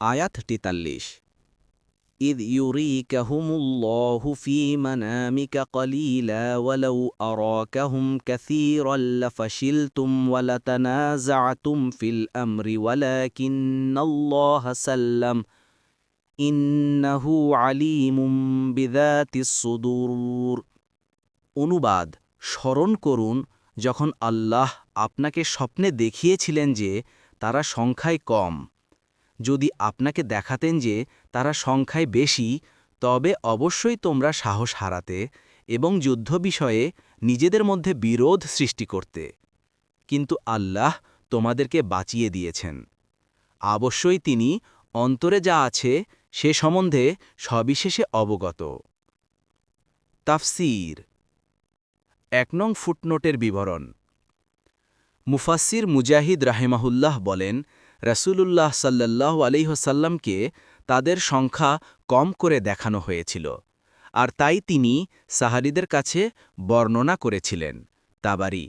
আয়াত ৪৩। إذ يريكهم الله في منامك قليلا ولو أراكهم كثيرا لفشلتم ولتنازعتم في الأمر ولكن الله سلم إنه عليم بذات الصدور। অনুবাদ: স্মরণ করুন যখন আল্লাহ আপনাকে স্বপ্নে দেখিয়েছিলেন যে তারা সংখ্যায় কম। যদি আপনাকে দেখাতেন যে তারা সংখ্যায় বেশি, তবে অবশ্যই তোমরা সাহস হারাতে এবং যুদ্ধ বিষয়ে নিজেদের মধ্যে বিরোধ সৃষ্টি করতে। কিন্তু আল্লাহ তোমাদেরকে বাঁচিয়ে দিয়েছেন। অবশ্যই তিনি অন্তরে যা আছে সে সম্বন্ধে সবিশেষে অবগত। তাফসীর। ১ নং ফুটনোটের বিবরণ। মুফাসসির মুজাহিদ রাহিমাহুল্লাহ বলেন, রাসূলুল্লাহ সাল্লাল্লাহু আলাইহি ওয়াসাল্লামকে তাদের সংখ্যা কম করে দেখানো হয়েছিল, আর তাই তিনি সাহাবীদের কাছে বর্ণনা করেছিলেন। তাবারি।